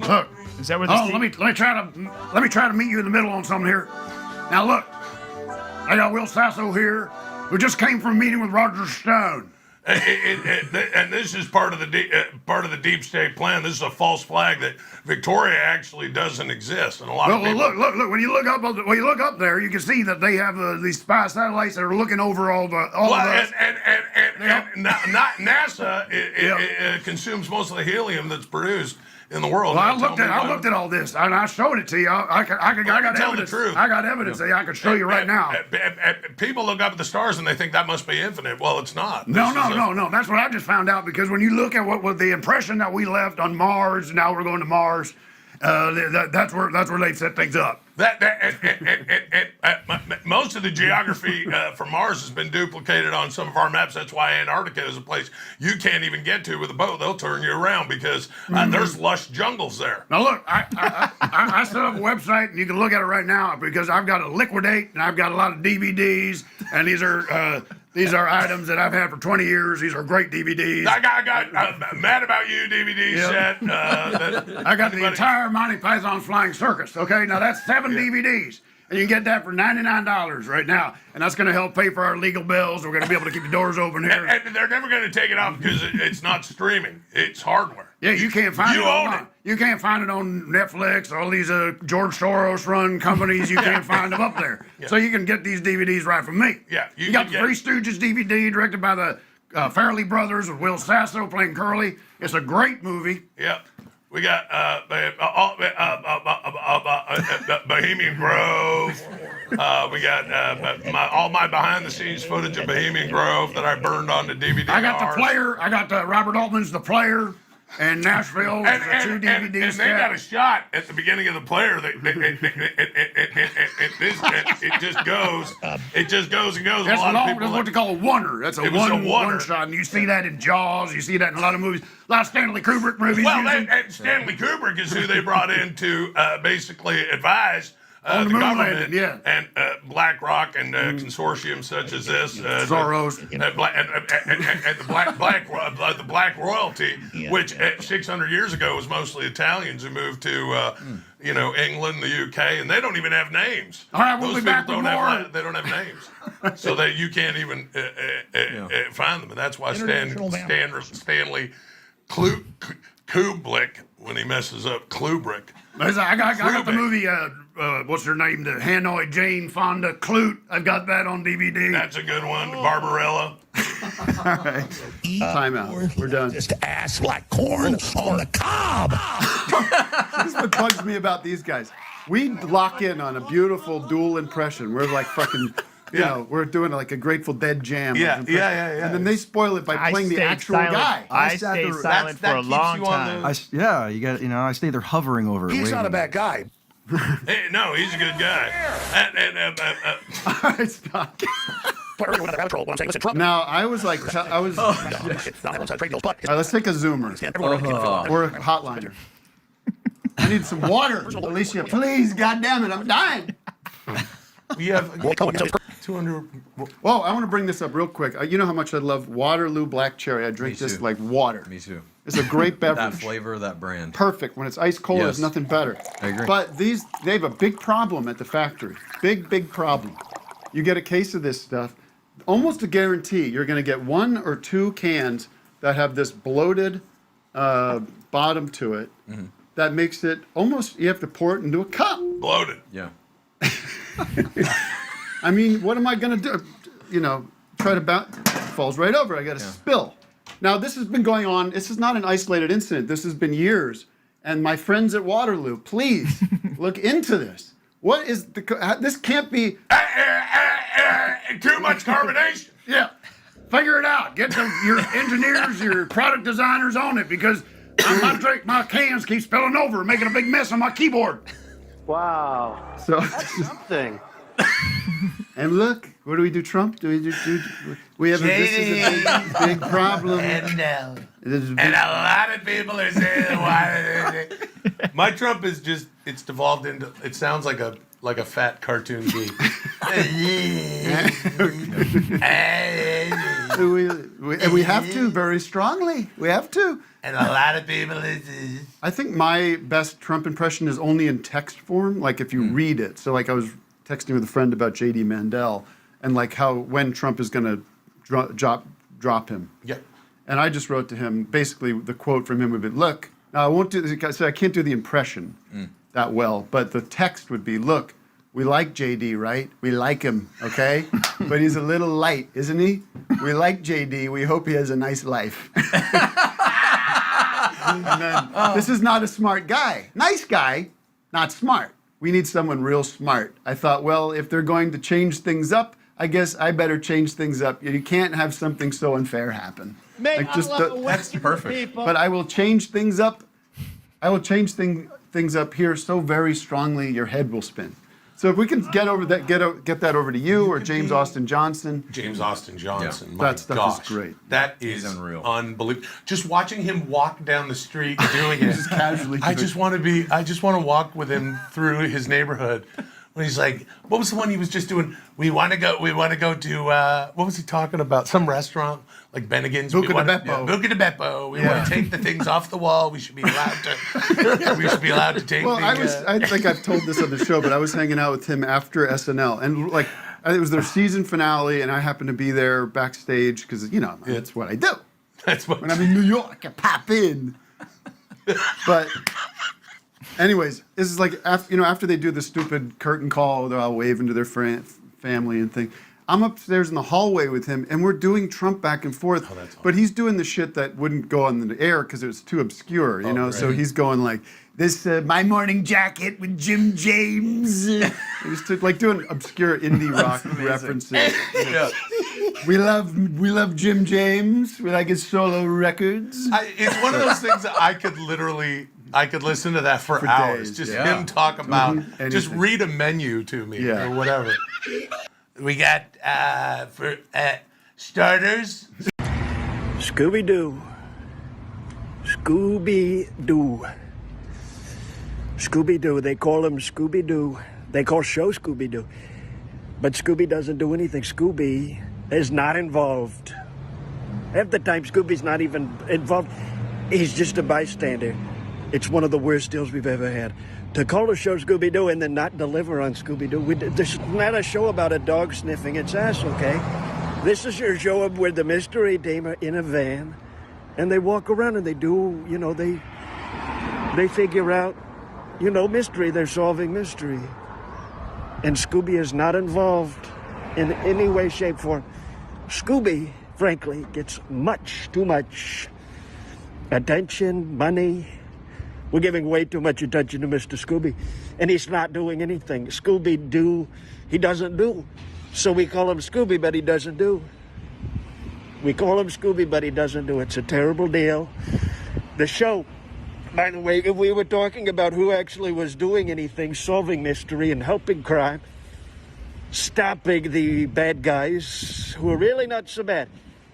Look, Is that where the let me try to meet you in the middle on something here. Now look, I got Will Sasso here, who just came from a meeting with Roger Stone. And this is part of the deep state plan. This is a false flag that Victoria actually doesn't exist, and a lot of people. Look. When you look up there, you can see that they have these spy satellites that are looking over all the. NASA consumes most of the helium that's produced in the world. Well, I looked at all this, and I showed it to you. I got tell evidence. the truth. I got evidence that I can show you right now. People look up at the stars and they think that must be infinite. Well, it's not. No. That's what I just found out, because when you look at what the impression that we left on Mars, now we're going to Mars. That's where they set things up. Most of the geography for Mars has been duplicated on some of our maps. That's why Antarctica is a place you can't even get to with a boat. They'll turn you around because there's lush jungles there. Now look, I set up a website, and you can look at it right now, because I've got a liquidate, and I've got a lot of DVDs, and these are items that I've had for 20 years. These are great DVDs. I got Mad About You DVD set. I got the entire Monty Python's Flying Circus. Okay, now that's 7 DVDs. And you can get that for $99 right now. And that's going to help pay for our legal bills. We're going to be able to keep the doors open here. And they're never going to take it off because it's not streaming. It's hardware. Yeah, you can't find You it own online. You can't find it on Netflix or all these George Soros-run companies. You can't find them up there. Yeah. So you can get these DVDs right from me. Yeah, you got the Three Stooges DVD directed by the Farrelly brothers with Will Sasso playing Curly. It's a great movie. Yeah. We got Bohemian Grove. We got all my behind-the-scenes footage of Bohemian Grove that I burned on the DVD. I got the player. I got Robert Altman's The Player, and Nashville. And they got a shot at the beginning of the player. It just goes. It just goes and goes. That's what they call a oneer. That's a one shot, and you see that in Jaws. You see that in a lot of movies. A lot of Stanley Kubrick movies. Well, and Stanley Kubrick is who they brought in to basically advise on the government landing, and BlackRock and consortiums such as this, Soros, and the Black Royalty, which 600 years ago was mostly Italians who moved to England, the UK, and they don't even have names. All right, we'll Those be back with more. They don't have names, so that you can't even find them, and that's why Stanley Kubrick, when he messes up, Kubrick. I got the movie. What's her name? The Hanoi Jane Fonda Clute. I've got that on DVD. That's a good one. Barbarella. All right. Time out. We're done. Just ass like corn on the cob. This is what bugs me about these guys. We lock in on a beautiful dual impression. We're like fucking. We're doing like a Grateful Dead jam. Yeah. And then they spoil it by playing the actual guy. I stayed silent for a long time. I stay there hovering over it. He's not a bad guy. Hey, no, he's a good guy. All right, stop. Now, I was like, all right, let's take a zoomer or a hotliner. I need some water, Alicia. Please, goddammit, I'm dying. We have 200. Well, I want to bring this up real quick. You know how much I love Waterloo Black Cherry. I drink this like water. Me too. It's a great beverage. That flavor, that brand. Perfect. When it's ice cold, there's nothing better. I agree. But they have a big problem at the factory. Big problem. You get a case of this stuff, almost a guarantee you're going to get 1 or 2 cans that have this bloated bottom to it. Mm-hmm. That makes it almost, you have to pour it into a cup. Bloated. Yeah. I mean, what am I going to do? Try to bounce. Falls right over. I got to spill. Now, this has been going on. This is not an isolated incident. This has been years. And my friends at Waterloo, please look into this. What is this can't be. Too much carbonation. Yeah. Figure it out. Get your engineers, your product designers on it, because my cans keep spilling over, making a big mess on my keyboard. Wow. So that's something. And look, what do we do, Trump? We have this is a big problem. And a lot of people are saying why. My Trump is just, it's devolved into, it sounds like a like a fat cartoon geek. We have to very strongly. We have to. And a lot of people. I think my best Trump impression is only in text form, like if you read it. So like I was texting with a friend about J.D. Mandel and like how when Trump is going to drop him. Yep. And I just wrote to him, basically the quote from him would be, look, now I won't do this, so I can't do the impression that well, but the text would be, look, we like JD, right? We like him, okay? But he's a little light, isn't he? We like JD. We hope he has a nice life. And then, this is not a smart guy. Nice guy, not smart. We need someone real smart. I thought, well, if they're going to change things up, I guess I better change things up. You can't have something so unfair happen. That's perfect. But I will change things up. I will change things up here so very strongly your head will spin. So if we can get over that, get that over to you or James Austin Johnson. James Austin Johnson. Yeah. My That stuff gosh. is great. That is unreal. Unbelievable. Just watching him walk down the street doing it. Just casually. I just want to walk with him through his neighborhood. When he's like, what was the one he was just doing? We want to go to, what was he talking about? Some restaurant, like Bennigan's. Buca de Beppo. Buca de Beppo. We want to take the things off the wall. We should be allowed to take Well, the... I think I've told this on the show, but I was hanging out with him after SNL, and like it was their season finale, and I happened to be there backstage because that's what I do. That's what... When I'm in New York, I pop in. But anyways, this is like after they do the stupid curtain call, they're all waving to their family and thing. I'm upstairs in the hallway with him, and we're doing Trump back and forth. Oh, that's awesome. But he's doing the shit that wouldn't go on the air because it was too obscure, you know. Right. So he's going like this, my morning jacket with Jim James. He's like doing obscure indie rock references. Yeah. We love Jim James. We like his solo records. It's one of those things that I could listen to that for hours. days, Just yeah. him talk about, just Anything. read a menu to me Yeah. or whatever. We got, for starters, Scooby-Doo. Scooby-Doo. Scooby-Doo. They call him Scooby-Doo. They call show Scooby-Doo. But Scooby doesn't do anything. Scooby is not involved. Half the time, Scooby's not even involved. He's just a bystander. It's one of the worst deals we've ever had. To call a show Scooby-Doo and then not deliver on Scooby-Doo. This is not a show about a dog sniffing its ass, okay? This is your show where the mystery team are in a van and they walk around and they do, they figure out, mystery. They're solving mystery. And Scooby is not involved in any way, shape, form. Scooby, frankly, gets too much attention, money. We're giving way too much attention to Mr. Scooby, and he's not doing anything. Scooby-Doo, he doesn't do. So we call him Scooby, but he doesn't do. We call him Scooby, but he doesn't do. It's a terrible deal. The show, by the way, if we were talking about who actually was doing anything, solving mystery and helping crime, stopping the bad guys who are really not so bad.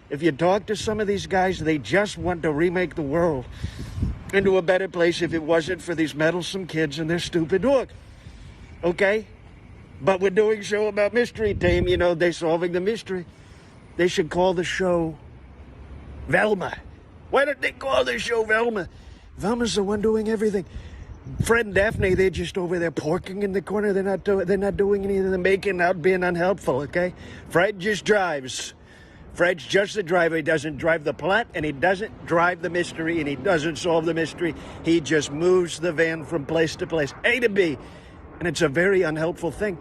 If you talk to some of these guys, they just want to remake the world into a better place if it wasn't for these meddlesome kids and their stupid work. Okay? But we're doing a show about mystery team, they're solving the mystery. They should call the show Velma. Why don't they call the show Velma? Velma's the one doing everything. Fred and Daphne, they're just over there porking in the corner. They're not doing anything. They're making out being unhelpful, okay? Fred just drives. Fred's just the driver. He doesn't drive the plot, and he doesn't drive the mystery, and he doesn't solve the mystery. He just moves the van from place to place, A to B. And it's a very unhelpful thing.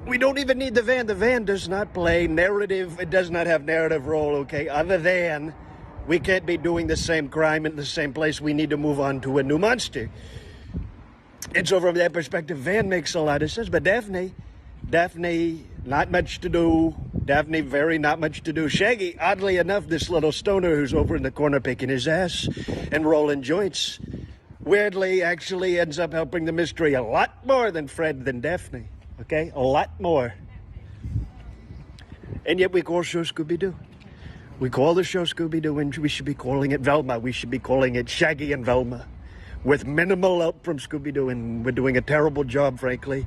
We don't even need the van. The van does not play narrative. It does not have narrative role, okay? Other than we can't be doing the same crime in the same place. We need to move on to a new monster. And so from that perspective, Van makes a lot of sense. But Daphne, not much to do. Daphne, very not much to do. Shaggy, oddly enough, this little stoner who's over in the corner picking his ass and rolling joints, weirdly actually ends up helping the mystery a lot more than Fred than Daphne. Okay? A lot more. And yet we call show Scooby-Doo. We call the show Scooby-Doo, and we should be calling it Velma. We should be calling it Shaggy and Velma. With minimal help from Scooby-Doo, and we're doing a terrible job, frankly.